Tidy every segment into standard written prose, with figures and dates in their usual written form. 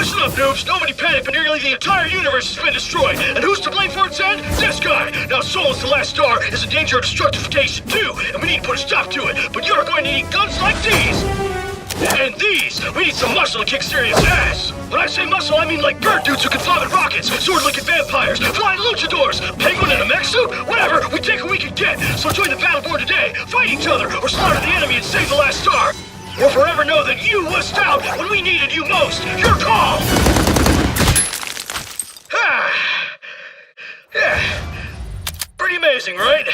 Listen up, noobs. Nobody panic, but nearly the entire universe has been destroyed. And who's to blame for its end? This guy. Now Solus, the last star, is in danger of destructification too, and we need to put a stop to it. But you're going to need guns like these. And these! We need some muscle to kick serious ass! When I say muscle, I mean like bird dudes who can fly with rockets, sword-licking vampires, flying luchadors, penguin in a mech suit, whatever, we take what we can get! So join the Battleborn today, fight each other, or slaughter the enemy and save the last star! Or forever know that you wussed out when we needed you most! Your call! Yeah. Pretty amazing, right?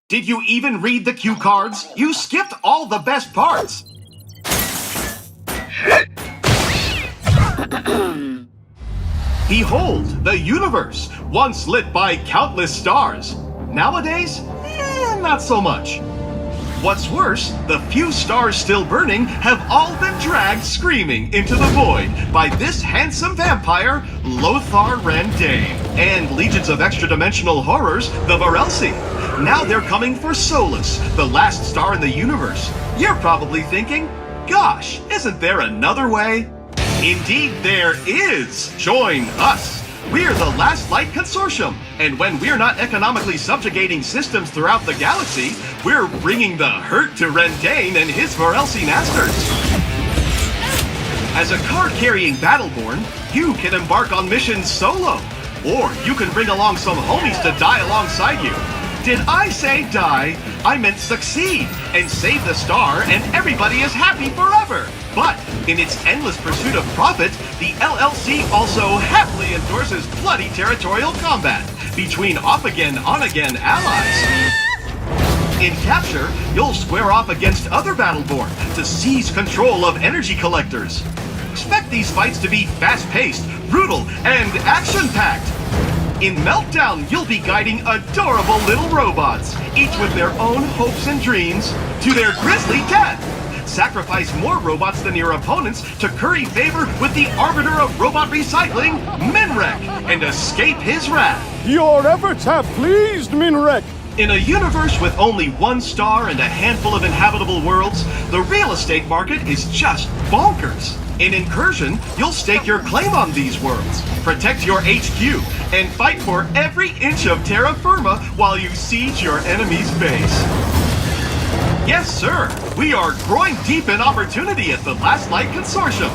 Did you even read the cue cards? You skipped all the best parts! Behold, the universe, once lit by countless stars. Nowadays, not so much. What's worse, the few stars still burning have all been dragged screaming into the void by this handsome vampire, Lothar Rendane, and legions of extradimensional horrors, the Varelsi. Now they're coming for Solus, the last star in the universe. You're probably thinking, gosh, isn't there another way? Indeed there is! Join us! We're the Last Light Consortium, and when we're not economically subjugating systems throughout the galaxy, we're bringing the hurt to Rendane and his Varelsi masters. As a card-carrying Battleborn, you can embark on missions solo, or you can bring along some homies to die alongside you. Did I say die? I meant succeed, and save the star, and everybody is happy forever. But in its endless pursuit of profit, the LLC also happily endorses bloody territorial combat between off-again, on-again allies. In capture, you'll square off against other Battleborn to seize control of energy collectors. Expect these fights to be fast-paced, brutal, and action-packed. In Meltdown, you'll be guiding adorable little robots, each with their own hopes and dreams, to their grisly death. Sacrifice more robots than your opponents to curry favor with the arbiter of robot recycling, Minrek, and escape his wrath. Your efforts have pleased, Minrek. In a universe with only one star and a handful of inhabitable worlds, the real estate market is just bonkers. In Incursion, you'll stake your claim on these worlds, protect your HQ, and fight for every inch of terra firma while you siege your enemy's base. Yes, sir, we are growing deep in opportunity at the Last Light Consortium.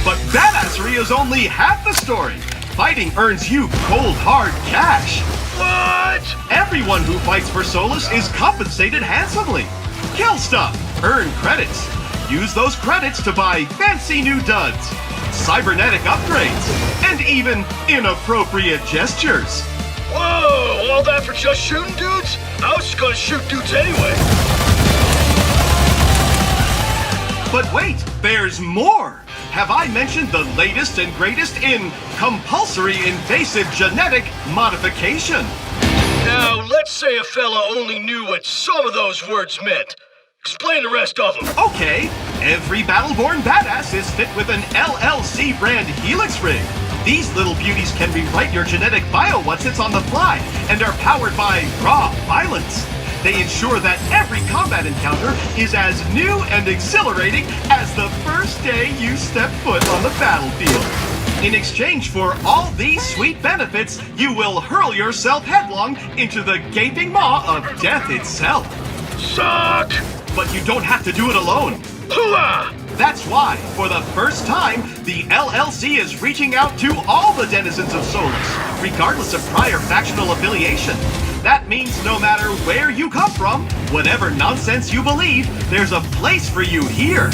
But badassery is only half the story. Fighting earns you cold, hard cash. What? Everyone who fights for Solus is compensated handsomely. Kill stuff, earn credits. Use those credits to buy fancy new duds, cybernetic upgrades, and even inappropriate gestures. Whoa, all that for just shooting dudes? I was just gonna shoot dudes anyway. But wait, there's more! Have I mentioned the latest and greatest in compulsory invasive genetic modification? Now, let's say a fella only knew what some of those words meant. Explain the rest of them. Okay, every Battleborn badass is fit with an LLC brand Helix rig. These little beauties can rewrite your genetic bio-whatsits on the fly and are powered by raw violence. They ensure that every combat encounter is as new and exhilarating as the first day you step foot on the battlefield. In exchange for all these sweet benefits, you will hurl yourself headlong into the gaping maw of death itself. Suck! But you don't have to do it alone. Hooah! That's why, for the first time, the LLC is reaching out to all the denizens of Solus, regardless of prior factional affiliation. That means no matter where you come from, whatever nonsense you believe, there's a place for you here.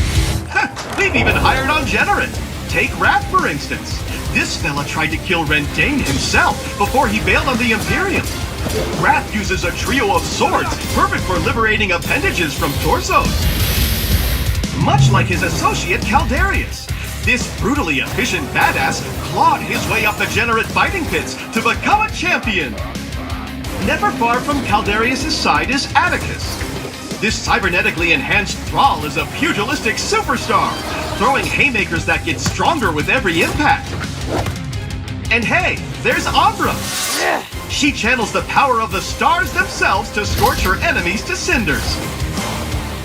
We've even hired on Generate. Take Wrath, for instance. This fella tried to kill Rendane himself before he bailed on the Imperium. Wrath uses a trio of swords, perfect for liberating appendages from torsos. Much like his associate Caldarius, this brutally efficient badass clawed his way up the Generate fighting pits to become a champion. Never far from Caldarius' side is Atticus. This cybernetically enhanced thrall is a pugilistic superstar, throwing haymakers that get stronger with every impact. And hey, there's Ambra. She channels the power of the stars themselves to scorch her enemies to cinders.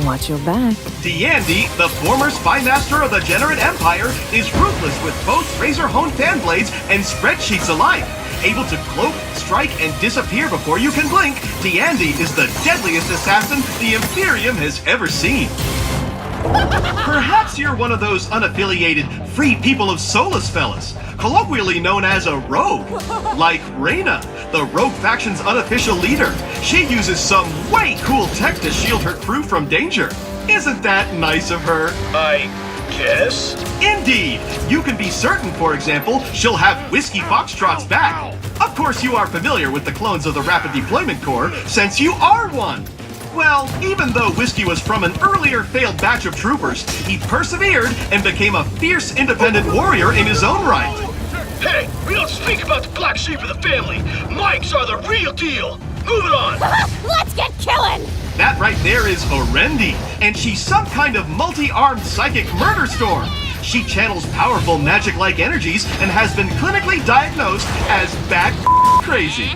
Watch your back. D'Andy, the former spy master of the Generate Empire, is ruthless with both razor-honed fan blades and spreadsheets alike. Able to cloak, strike, and disappear before you can blink, D'Andy is the deadliest assassin the Imperium has ever seen. Perhaps you're one of those unaffiliated free people of Solus fellas, colloquially known as a rogue, like Reyna, the rogue faction's unofficial leader. She uses some way cool tech to shield her crew from danger. Isn't that nice of her? I guess? Indeed! You can be certain, for example, she'll have Whiskey Foxtrot's back. Of course you are familiar with the clones of the Rapid Deployment Corps, since you are one. Well, even though Whiskey was from an earlier failed batch of troopers, he persevered and became a fierce independent warrior in his own right. Hey, we don't speak about the black sheep of the family. Mikes are the real deal. Moving on. Let's get killing! That right there is Orendi, and she's some kind of multi-armed psychic murder storm. She channels powerful magic-like energies and has been clinically diagnosed as bat crazy.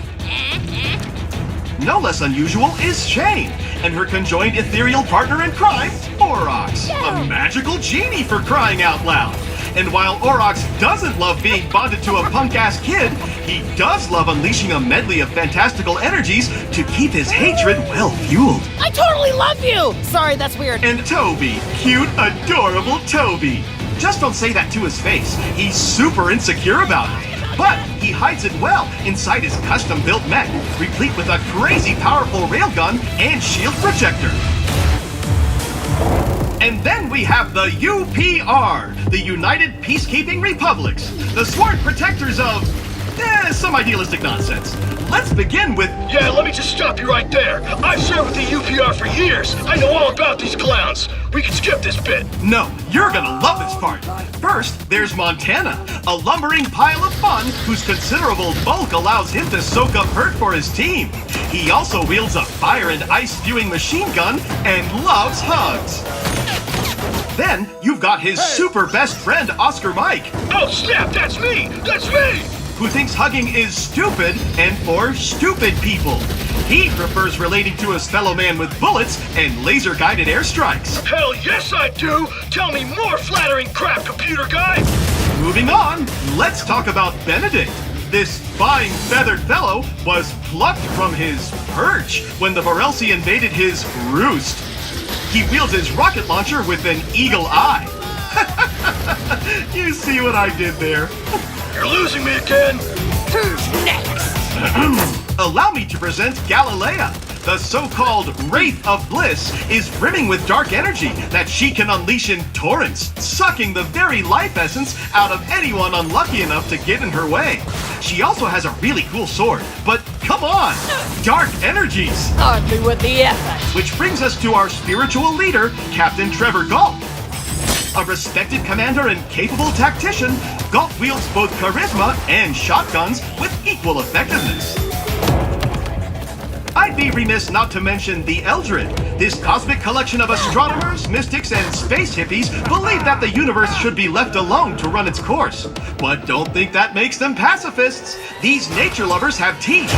No less unusual is Shane, and her conjoined ethereal partner in crime, Aurochs, a magical genie for crying out loud. And while Aurochs doesn't love being bonded to a punk-ass kid, he does love unleashing a medley of fantastical energies to keep his hatred well-fueled. I totally love you! Sorry, that's weird. And Toby, cute, adorable Toby. Just don't say that to his face. He's super insecure about it. But he hides it well inside his custom-built mech, replete with a crazy powerful railgun and shield projector. And then we have the UPR, the United Peacekeeping Republics, the sworn protectors of some idealistic nonsense. Let's begin with... Yeah, let me just stop you right there. I've served with the UPR for years. I know all about these clowns. We can skip this bit. No, you're gonna love this part. First, there's Montana, a lumbering pile of fun whose considerable bulk allows him to soak up hurt for his team. He also wields a fire and ice spewing machine gun and loves hugs. Then, you've got his super best friend, Oscar Mike. Oh, snap, that's me! That's me! Who thinks hugging is stupid and for stupid people. He prefers relating to his fellow man with bullets and laser-guided airstrikes. Hell yes, I do! Tell me more flattering crap, computer guy! Moving on, let's talk about Benedict. This fine, feathered fellow was plucked from his perch when the Varelsi invaded his roost. He wields his rocket launcher with an eagle eye. You see what I did there? You're losing me again! Who's next? Allow me to present Galilea. The so-called Wraith of Bliss is brimming with dark energy that she can unleash in torrents, sucking the very life essence out of anyone unlucky enough to get in her way. She also has a really cool sword, but come on! Dark energies! Hardly with the effort. Which brings us to our spiritual leader, Captain Trevor Galt. A respected commander and capable tactician, Galt wields both charisma and shotguns with equal effectiveness. I'd be remiss not to mention the Eldred. This cosmic collection of astronomers, mystics, and space hippies believe that the universe should be left alone to run its course. But don't think that makes them pacifists. These nature lovers have teeth.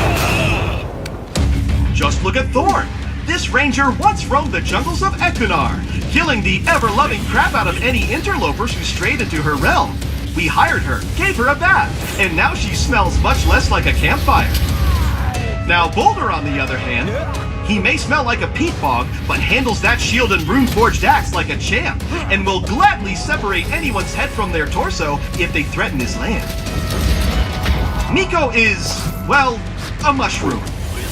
Just look at Thorn. This ranger once roamed the jungles of Equinar, killing the ever-loving crap out of any interlopers who strayed into her realm. We hired her, gave her a bath, and now she smells much less like a campfire. Now Boulder, on the other hand, he may smell like a peat bog, but handles that shield and rune-forged axe like a champ, and will gladly separate anyone's head from their torso if they threaten his land. Miko is, well, a mushroom,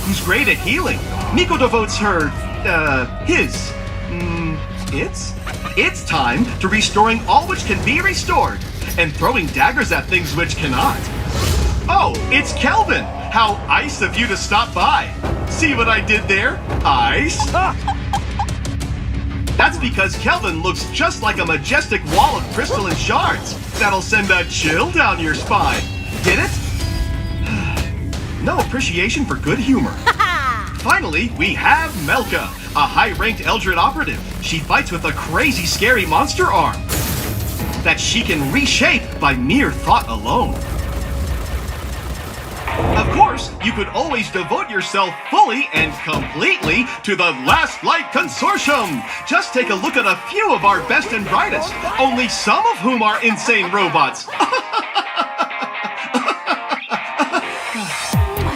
who's great at healing. Miko devotes her, it's time to restoring all which can be restored, and throwing daggers at things which cannot. Oh, it's Kelvin! How ice of you to stop by! See what I did there? Ice? That's because Kelvin looks just like a majestic wall of crystalline shards that'll send a chill down your spine. Get it? No appreciation for good humor. Finally, we have Melka, a high-ranked Eldred operative. She fights with a crazy, scary monster arm that she can reshape by mere thought alone. Of course, you could always devote yourself fully and completely to the Last Light Consortium. Just take a look at a few of our best and brightest, only some of whom are insane robots.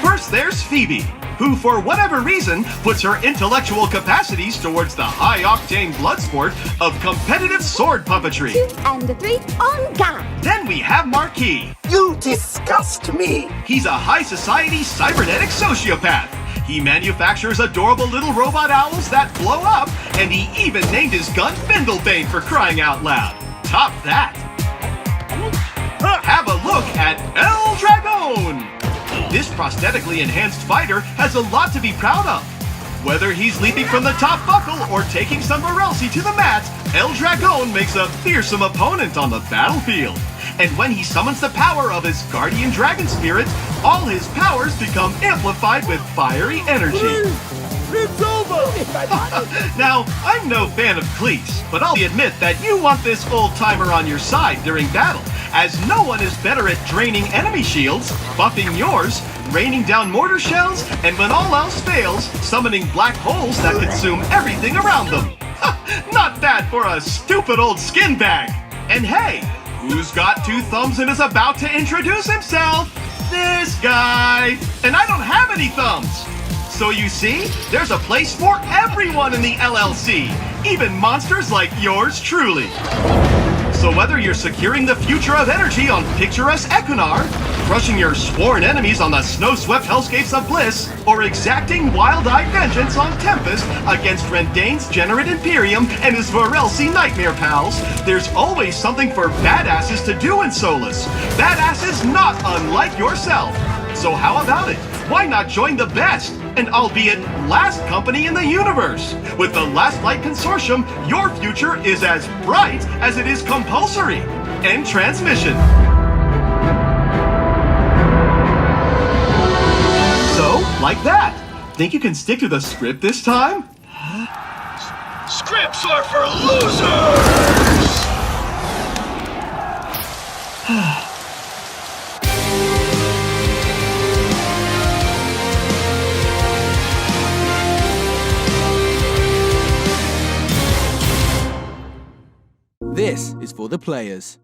First, there's Phoebe, who for whatever reason puts her intellectual capacities towards the high-octane blood sport of competitive sword puppetry. 2 and 3 on guard. Then we have Marquis. You disgust me! He's a high-society cybernetic sociopath. He manufactures adorable little robot owls that blow up, and he even named his gun Bindlebane for crying out loud. Top that! Have a look at El Dragon! This prosthetically enhanced fighter has a lot to be proud of. Whether he's leaping from the top buckle or taking some Morelsi to the mat, El Dragon makes a fearsome opponent on the battlefield. And when he summons the power of his guardian dragon spirit, all his powers become amplified with fiery energy. It's over! Now, I'm no fan of cliques, but I'll admit that you want this old-timer on your side during battle, as no one is better at draining enemy shields, buffing yours, raining down mortar shells, and when all else fails, summoning black holes that consume everything around them. Not bad for a stupid old skin bag. And hey, who's got 2 thumbs and is about to introduce himself? This guy. And I don't have any thumbs. So you see, there's a place for everyone in the LLC, even monsters like yours truly. So whether you're securing the future of energy on picturesque Equinar, crushing your sworn enemies on the snow-swept hellscapes of Bliss, or exacting wild-eyed vengeance on Tempest against Rendain's Generate Imperium and his Vorelsi Nightmare pals, there's always something for badasses to do in Solus. Badasses not unlike yourself. So how about it? Why not join the best, and albeit last company in the universe? With the Last Light Consortium, your future is as bright as it is compulsory. End transmission. So, like that. Think you can stick to the script this time? Scripts are for losers! This is for the players.